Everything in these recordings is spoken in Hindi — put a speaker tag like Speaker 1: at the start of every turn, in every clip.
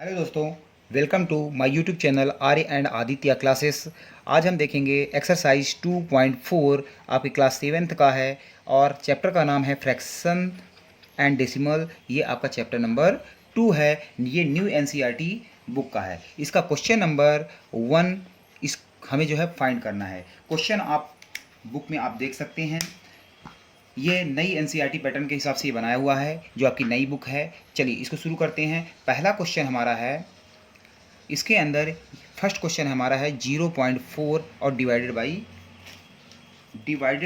Speaker 1: हेलो दोस्तों, welcome to my YouTube channel Arya and Aditya classes. आज हम देखेंगे एक्सरसाइज 2.4, आपकी क्लास 7th का है और चैप्टर का नाम है फ्रैक्शन एंड डेसिमल। ये आपका चैप्टर नंबर 2 है। ये न्यू एनसीईआरटी बुक का है। इसका क्वेश्चन नंबर 1 इस हमें जो है फाइंड करना है। क्वेश्चन आप बुक में आप देख सकते हैं। ये नई एनसीईआरटी पैटर्न के हिसाब से ये बनाया हुआ है, जो आपकी नई बुक है। चलिए इसको शुरू करते हैं। पहला क्वेश्चन हमारा है, इसके अंदर फर्स्ट क्वेश्चन हमारा है 0.4 और डिवाइडेड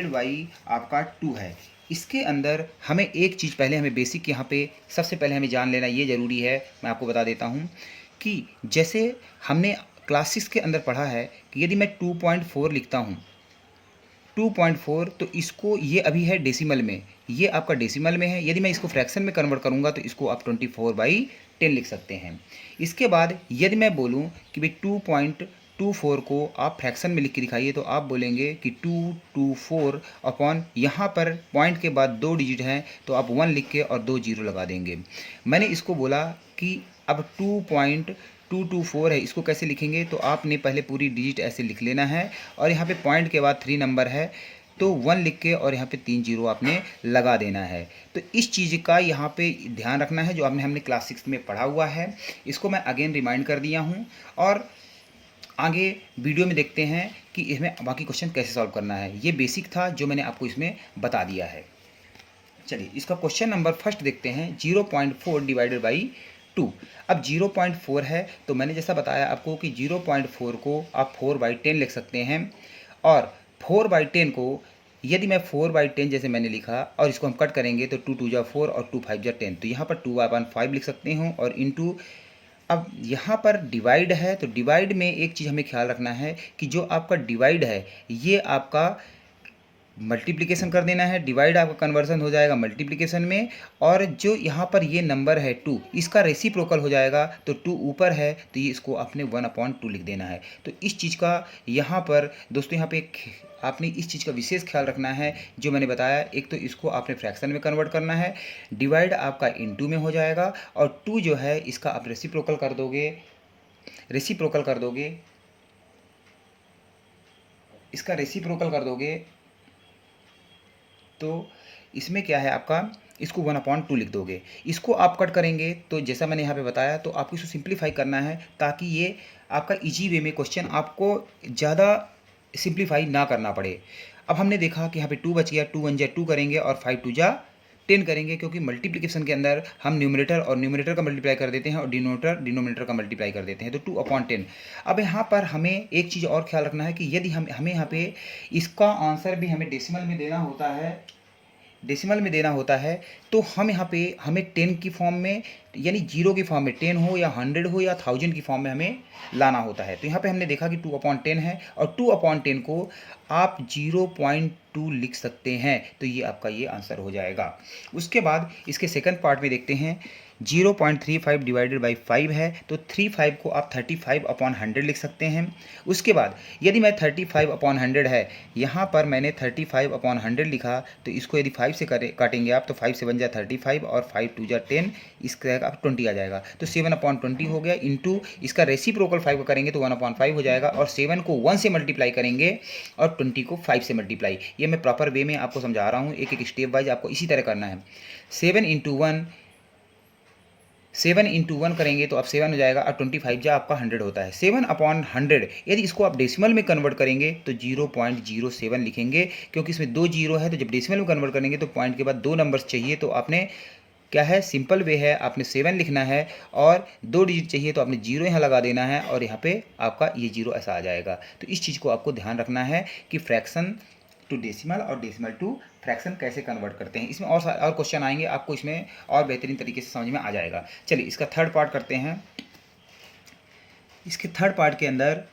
Speaker 1: बाई आपका 2 है। इसके अंदर हमें एक चीज़ पहले हमें बेसिक यहाँ पे सबसे पहले हमें जान लेना ये ज़रूरी है। मैं आपको बता देता हूँ कि जैसे हमने क्लासेस के अंदर पढ़ा है कि यदि मैं 2.4 लिखता हूँ 2.4, तो इसको ये अभी है डेसिमल में, ये आपका डेसिमल में है। यदि मैं इसको फ्रैक्शन में कन्वर्ट करूँगा तो इसको आप 24/10 लिख सकते हैं। इसके बाद यदि मैं बोलूँ कि भाई 2.24 को आप फ्रैक्शन में लिख के दिखाइए, तो आप बोलेंगे कि 224 अपॉन, यहाँ पर पॉइंट के बाद 2 डिजिट हैं तो आप 1 लिख के और 2 जीरो लगा देंगे। मैंने इसको बोला कि अब 2.224 है, इसको कैसे लिखेंगे, तो आपने पहले पूरी डिजिट ऐसे लिख लेना है और यहाँ पे पॉइंट के बाद 3 नंबर है तो 1 लिख के और यहाँ पे 3 जीरो आपने लगा देना है। तो इस चीज़ का यहाँ पे ध्यान रखना है, जो हमने क्लास 6 में पढ़ा हुआ है। इसको मैं अगेन रिमाइंड कर दिया हूँ और आगे वीडियो में देखते हैं कि इसमें बाकी क्वेश्चन कैसे सॉल्व करना है। ये बेसिक था जो मैंने आपको इसमें बता दिया है। चलिए इसका क्वेश्चन नंबर फर्स्ट देखते हैं, 0.4 डिवाइडेड बाई 2। अब 0.4 है तो मैंने जैसा बताया आपको कि 0.4 को आप 4/10 लिख सकते हैं और 4/10 को यदि मैं 4/10 जैसे मैंने लिखा और इसको हम कट करेंगे तो 2 2 जा 4 और 2 5 जा 10, तो यहाँ पर 2/5 लिख सकते हूँ और इनटू, अब यहाँ पर डिवाइड है तो डिवाइड में एक चीज़ हमें ख्याल रखना है कि जो आपका डिवाइड है ये आपका मल्टीप्लिकेशन कर देना है। डिवाइड आपका कन्वर्जन हो जाएगा मल्टीप्लिकेशन में, और जो यहाँ पर ये नंबर है 2, इसका रेसिप्रोकल हो जाएगा। तो 2 ऊपर है तो ये इसको आपने 1/2 लिख देना है। तो इस चीज़ का यहाँ पर दोस्तों यहाँ पे आपने इस चीज़ का विशेष ख्याल रखना है जो मैंने बताया। एक तो इसको आपने फ्रैक्शन में कन्वर्ट करना है, डिवाइड आपका इनटू में हो जाएगा और 2 जो है इसका आप रेसिप्रोकल कर दोगे, इसका रेसिप्रोकल कर दोगे तो इसमें क्या है आपका, इसको 1/2 लिख दोगे। इसको आप कट करेंगे तो जैसा मैंने यहाँ पे बताया, तो आपको इसको सिंप्लीफाई करना है ताकि ये आपका इजी वे में क्वेश्चन आपको ज़्यादा सिंप्लीफाई ना करना पड़े। अब हमने देखा कि यहाँ पे 2 बच गया, 2 1 जा 2 करेंगे और 5 2 जा 10 करेंगे, क्योंकि मल्टीप्लिकेशन के अंदर हम न्यूमरेटर और न्यूमरेटर का मल्टीप्लाई कर देते हैं और डिनोमिनेटर का मल्टीप्लाई कर देते हैं, तो 2/10। अब यहाँ पर हमें एक चीज़ और ख्याल रखना है कि यदि हमें यहाँ पे इसका आंसर भी हमें डेसिमल में देना होता है तो हम यहाँ पे हमें 10 की फॉर्म में, यानी जीरो की फॉर्म में, 10 हो या 100 हो या 1000 की फॉर्म में हमें लाना होता है। तो यहाँ पे हमने देखा कि 2/10 है और 2/10 को आप 0.2 लिख सकते हैं, तो ये आपका ये आंसर हो जाएगा। उसके बाद इसके सेकंड पार्ट में देखते हैं, 0.35 डिवाइडेड बाई 5 है तो 35 को आप 35/100 लिख सकते हैं। उसके बाद यदि मैं 35/100 है, यहाँ पर मैंने 35/100 लिखा, तो इसको यदि 5 से काटेंगे आप तो 5 से बन जाए 35 और 5 2 जा 10, इसका आप 20 आ जाएगा। तो 7/20 हो गया, इंटू इसका रेसिप्रोकल 5 का करेंगे तो 1/5 हो जाएगा और 7 को 1 से मल्टीप्लाई करेंगे और 20 को 5 से मल्टीप्लाई। ये मैं प्रॉपर वे में आपको समझा रहा हूँ, एक एक स्टेप वाइज आपको इसी तरह करना है। 7 इंटू 1 करेंगे तो अब 7 हो जाएगा और 25 जा आपका 100 होता है। 7/100 यदि इसको आप डेसिमल में कन्वर्ट करेंगे तो 0.07 लिखेंगे, क्योंकि इसमें 2 जीरो है, तो जब डेसिमल में कन्वर्ट करेंगे तो पॉइंट के बाद 2 नंबर्स चाहिए, तो आपने क्या है, सिंपल वे है, आपने 7 लिखना है और 2 डिजिट चाहिए तो आपने 0 यहाँ लगा देना है और यहाँ पे आपका ये 0 ऐसा आ जाएगा। तो इस चीज़ को आपको ध्यान रखना है कि फ्रैक्शन टू डेसिमल और डेसिमल टू फ्रैक्शन कैसे कन्वर्ट करते हैं। इसमें और क्वेश्चन आएंगे, आपको इसमें और बेहतरीन तरीके से समझ में आ जाएगा। चलिए इसका थर्ड पार्ट करते हैं। इसके थर्ड पार्ट के अंदर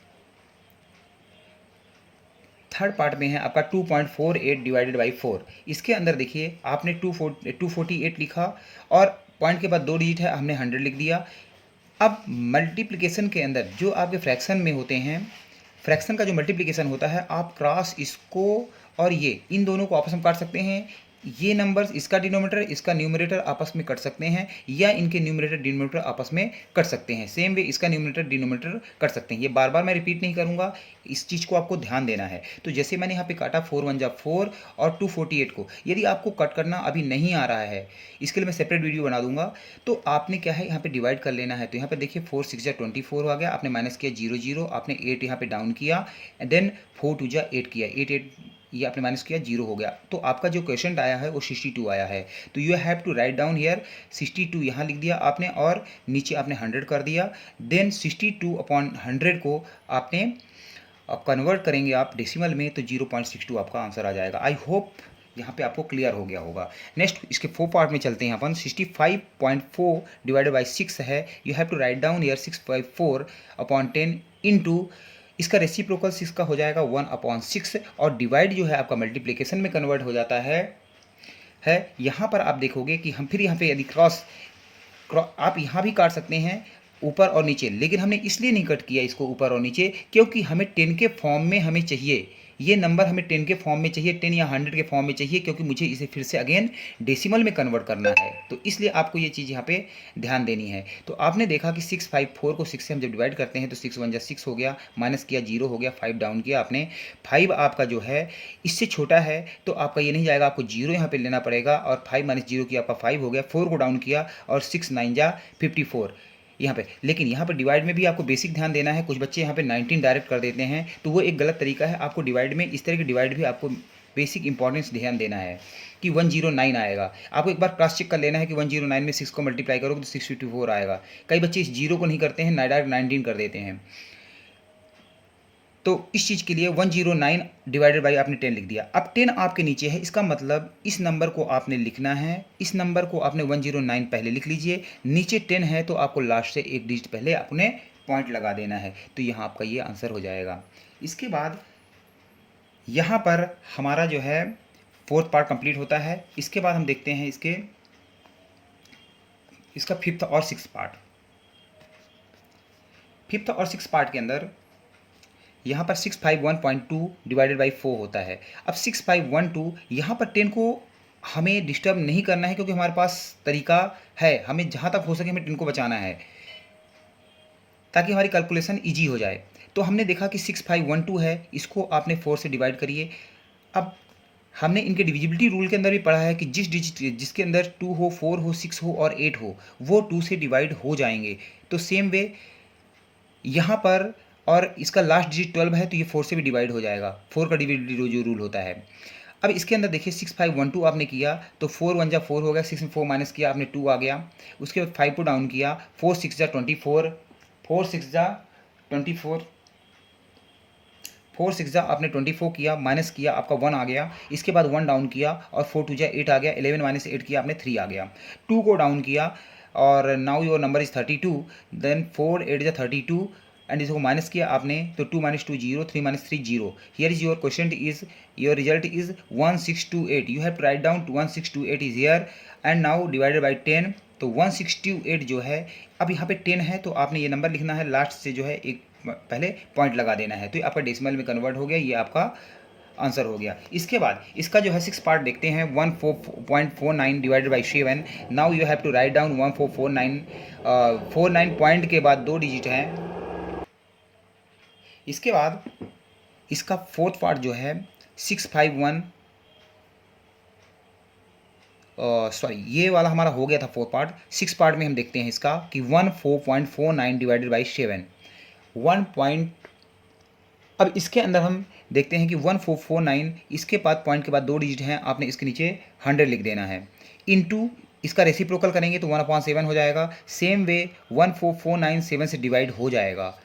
Speaker 1: थर्ड पार्ट में है आपका 2.48 डिवाइडेड बाई 4। इसके अंदर देखिए आपने 248 लिखा और पॉइंट के बाद 2 डिजिट है, हमने 100 लिख दिया। अब मल्टीप्लिकेशन के अंदर जो आपके फ्रैक्शन में होते हैं, फ्रैक्शन का जो मल्टीप्लिकेशन होता है, आप क्रॉस इसको और ये इन दोनों को आपस में काट सकते हैं, ये नंबर्स, इसका डिनोमिनेटर इसका न्यूमरेटर आपस में कट सकते हैं, या इनके न्यूमरेटर डिनोमिनेटर आपस में कट सकते हैं। सेम वे इसका न्यूमरेटर डिनोमिनेटर कट सकते हैं। ये बार बार मैं रिपीट नहीं करूँगा, इस चीज़ को आपको ध्यान देना है। तो जैसे मैंने यहाँ पे काटा 4 1 जा 4 और 248 को, यदि आपको कट करना अभी नहीं आ रहा है, इसके लिए मैं सेपरेट वीडियो बना दूंगा, तो आपने क्या है यहाँ पे डिवाइड कर लेना है। तो यहाँ पे देखिए 4 6 जा 24 आ गया, आपने माइनस किया 0 0, आपने 8 यहाँ पे डाउन किया, एंड देन 4 2 जा 8 किया, 8 8 ये आपने माइनस किया, 0 हो गया। तो आपका जो क्वेश्चन आया है वो 62 आया है। तो you have to write down here 62 यहाँ लिख दिया आपने, और नीचे आपने 100 कर दिया। देन 62 अपॉन 100 को आपने कन्वर्ट करेंगे आप डेसिमल में, तो 0.62 आपका आंसर आ जाएगा। आई होप यहाँ पे आपको क्लियर हो गया होगा। नेक्स्ट इसके 4 पार्ट में चलते हैं अपन। 65.4 डिवाइडेड बाई 6 है, you have to write down here 6/4 upon 10 into, इसका रेसिप्रोकल 6 का हो जाएगा 1/6, और डिवाइड जो है आपका मल्टीप्लिकेशन में कन्वर्ट हो जाता है। यहाँ पर आप देखोगे कि हम फिर यहाँ पे यदि क्रॉस आप यहाँ भी काट सकते हैं ऊपर और नीचे, लेकिन हमने इसलिए नहीं कट किया इसको ऊपर और नीचे क्योंकि हमें 10 के फॉर्म में हमें चाहिए, ये नंबर हमें 10 के फॉर्म में चाहिए, 10 या 100 के फॉर्म में चाहिए, क्योंकि मुझे इसे फिर से अगेन डेसिमल में कन्वर्ट करना है। तो इसलिए आपको ये चीज़ यहाँ पे ध्यान देनी है। तो आपने देखा कि 654 को 6 से हम जब डिवाइड करते हैं तो 6 1 जा 6 हो गया, माइनस किया 0 हो गया, 5 डाउन किया आपने, 5 आपका जो है इससे छोटा है तो आपका ये नहीं जाएगा, आपको 0 यहाँ पे लेना पड़ेगा, और 5 माइनस 0 की आपका 5 हो गया, 4 को डाउन किया, और 6 9 जा 54 यहाँ पे। लेकिन यहाँ पर डिवाइड में भी आपको बेसिक ध्यान देना है। कुछ बच्चे यहाँ पे 19 डायरेक्ट कर देते हैं, तो वो एक गलत तरीका है। आपको डिवाइड में इस तरह की डिवाइड भी आपको बेसिक इंपॉर्टेंस ध्यान देना है कि 109 आएगा। आपको एक बार क्रॉस चेक कर लेना है कि 109 में 6 को मल्टीप्लाई करोगे तो 654 आएगा। कई बच्चे इस 0 को नहीं करते हैं, डायरेक्ट 19 कर देते हैं। तो इस चीज़ के लिए 109 डिवाइडेड बाई आपने 10 लिख दिया। अब 10 आपके नीचे है, इसका मतलब इस नंबर को आपने लिखना है, इस नंबर को आपने 109 पहले लिख लीजिए, नीचे 10 है तो आपको लास्ट से एक डिजिट पहले अपने पॉइंट लगा देना है। तो यहाँ आपका ये आंसर हो जाएगा। इसके बाद यहाँ पर हमारा जो है 4th पार्ट कंप्लीट होता है। इसके बाद हम देखते हैं इसका 5th और 6th पार्ट। 5th और 6th पार्ट के अंदर यहाँ पर 651.2 डिवाइडेड बाई 4 होता है। अब 6512 यहाँ पर 10 को हमें डिस्टर्ब नहीं करना है, क्योंकि हमारे पास तरीका है, हमें जहाँ तक हो सके हमें 10 को बचाना है ताकि हमारी कैलकुलेशन ईजी हो जाए। तो हमने देखा कि 6512 है, इसको आपने 4 से डिवाइड करिए। अब हमने इनके डिविजिबिलिटी रूल के अंदर भी पढ़ा है कि जिस डिजिट जिसके अंदर 2 हो, 4 हो, 6 हो और 8 हो, वो 2 से डिवाइड हो जाएंगे। तो सेम वे यहाँ पर, और इसका लास्ट डिजिट 12 है तो ये 4 से भी डिवाइड हो जाएगा। 4 का डिविजिबिलिटी जो रूल होता है। अब इसके अंदर देखिए 6512 आपने किया तो 4 1 जा 4 हो गया, 6 में 4 माइनस किया आपने 2 आ गया। उसके बाद 5 को डाउन किया, 4 6 जा 24, 4 6 जा 24, 4 6 जा आपने 24 किया, माइनस किया आपका 1 आ गया। इसके बाद 1 डाउन किया और 4 2 जा 8 आ गया, 11 माइनस 8 किया आपने 3 आ गया। 2 को डाउन किया और नाउ योर नंबर इज 32, देन 4 8 जा 32 एंड इसको माइनस किया आपने तो 2 - 2 0, 3 - 3 0। Here is your question is, your result is 1628। You have to write down 1628 is here and now divided by 10। तो 1628 जो है, अब यहाँ पे 10 है तो आपने ये नंबर लिखना है, लास्ट से जो है एक पहले पॉइंट लगा देना है। तो आपका डेसिमल में कन्वर्ट हो गया, ये आपका आंसर हो गया। इसके बाद इसका जो है 6 पार्ट देखते हैं। 14.49 divided by 7। Now you have to write down 1449। 49 point के बाद 2 डिजिट हैं। इसके बाद इसका 4th पार्ट जो है 651, सॉरी ये वाला हमारा हो गया था 4th पार्ट। 6 पार्ट में हम देखते हैं इसका कि 14.49 डिवाइडेड बाई 7 1 अब इसके अंदर हम देखते हैं कि 1449, इसके बाद पॉइंट के बाद 2 डिजिट हैं, आपने इसके नीचे 100 लिख देना है। इनटू इसका रेसिप्रोकल करेंगे तो 1/7 हो जाएगा। सेम वे 1449 7 से डिवाइड हो जाएगा।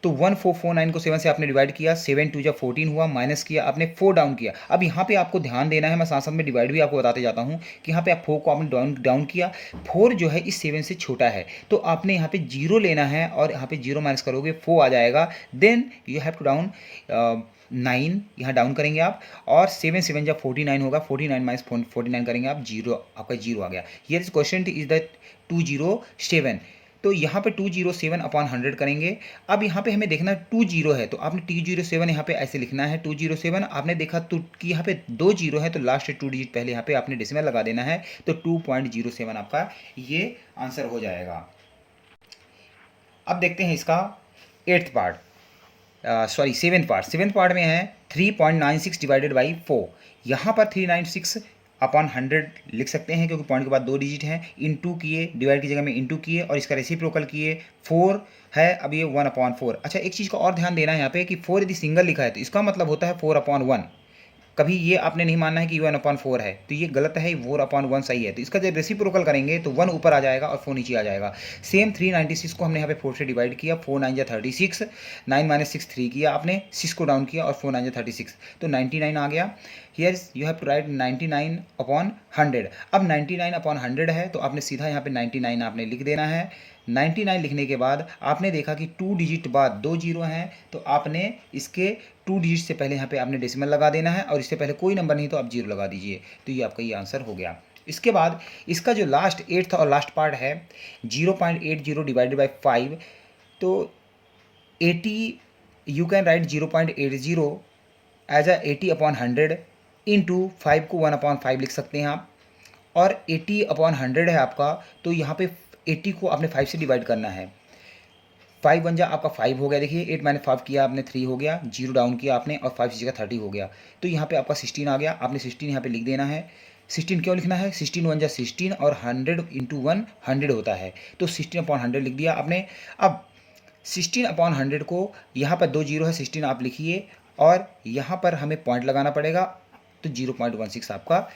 Speaker 1: तो 1449 को 7 से आपने डिवाइड किया, 7 2 जा 14 हुआ, माइनस किया आपने 4 डाउन किया। अब यहाँ पे आपको ध्यान देना है, मैं साथ साथ में डिवाइड भी आपको बताते जाता हूँ कि यहाँ पे आप 4 को आपने डाउन किया, 4 जो है इस 7 से छोटा है तो आपने यहाँ पे 0 लेना है और यहाँ पे 0 माइनस करोगे 4 आ जाएगा। Then you have to down 9 यहाँ डाउन करेंगे आप, और 7 7 जा 49 होगा, 49 माइनस 49 करेंगे आप, 0 आपका 0 आ गया। Here is question is that 207। तो यहाँ पे 207 अपॉन 100 करेंगे। अब यहाँ पे हमें देखना 20 है, तो आपने 207 यहाँ पे ऐसे लिखना है 207। आपने देखा तो कि यहाँ पे 2 जीरो है, तो लास्ट 2 डिजिट पहले यहाँ पे आपने डेसिमल लगा देना है, तो 2.07 आपका ये आंसर हो जाएगा। अब देखते हैं इसका 8th part, sorry 7th part में है 3.96 डिवाइडेड बाई 4। यहाँ पर 396 अपॉन 100 लिख सकते हैं, क्योंकि पॉइंट के बाद 2 डिजिट हैं, इंटू किए, डिवाइड की जगह में इंटू किए और इसका रेसिप्रोकल किए, 4 है, अब ये 1/4। अच्छा, एक चीज़ का और ध्यान देना है यहाँ पे कि 4 यदि सिंगल लिखा है तो इसका मतलब होता है 4/1। कभी ये आपने नहीं मानना है कि 1/4 है, तो ये गलत है, 4/1 सही है। तो इसका जब रेसिप्रोकल करेंगे तो 1 ऊपर आ जाएगा और 4 नीचे आ जाएगा। सेम 396 को हमने यहाँ पे 4 से डिवाइड किया, 4 9 जा 36, 9 - 6 3 किया आपने, 6 को डाउन किया और 4 9 जा 36, तो 99 आ गया। Here you have to write 99/100। अब 99/100 है, तो आपने सीधा यहाँ पे 99 आपने लिख देना है। 99 लिखने के बाद आपने देखा कि 2 डिजिट बाद 2 जीरो हैं, तो आपने इसके 2 डिजिट से पहले यहाँ पे आपने डेसिमल लगा देना है, और इससे पहले कोई नंबर नहीं तो आप जीरो लगा दीजिए, तो ये आपका ये आंसर हो गया। इसके बाद इसका जो लास्ट 8th और लास्ट पार्ट है 0.80 डिवाइडेड बाई 5, तो 80 you can write 0.80 as a 80/100 into 5 को 1/5 लिख सकते हैं आप, और 80/100 है आपका, तो यहाँ पे 80 को आपने 5 से डिवाइड करना है। 5 1 जा आपका 5 हो गया, देखिए 8 - 5 किया आपने 3 हो गया, जीरो डाउन किया आपने और 5 की जगह 30 हो गया, तो यहाँ पे आपका 16 आ गया। आपने 16 यहाँ पे लिख देना है। 16 क्यों लिखना है? 16 1 जा 16 और 100 इंटू 1 100 होता है, तो 16/100 लिख दिया आपने। अब 16/100 को यहाँ पर 2 जीरो है, 16 आप लिखिए और यहाँ पर हमें पॉइंट लगाना पड़ेगा, तो 0.16 आपका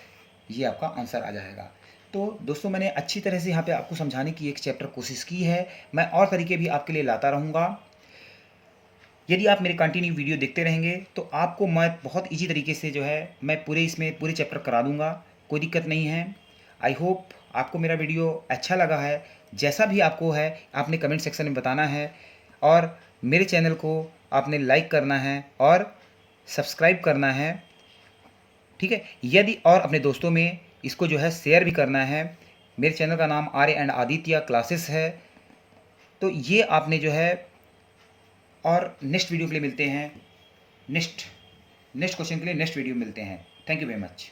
Speaker 1: ये आपका आंसर आ जाएगा। तो दोस्तों, मैंने अच्छी तरह से यहाँ पे आपको समझाने की एक चैप्टर कोशिश की है। मैं और तरीके भी आपके लिए लाता रहूँगा। यदि आप मेरे कंटिन्यू वीडियो देखते रहेंगे तो आपको मैं बहुत इजी तरीके से जो है मैं पूरे चैप्टर करा दूँगा, कोई दिक्कत नहीं है। आई होप आपको मेरा वीडियो अच्छा लगा है। जैसा भी आपको है आपने कमेंट सेक्शन में बताना है, और मेरे चैनल को आपने लाइक करना है और सब्सक्राइब करना है, ठीक है। यदि और अपने दोस्तों में इसको जो है शेयर भी करना है। मेरे चैनल का नाम आर्य एंड आदित्य क्लासेस है। तो ये आपने जो है, और नेक्स्ट वीडियो के लिए मिलते हैं, नेक्स्ट क्वेश्चन के लिए नेक्स्ट वीडियो मिलते हैं। Thank you very much.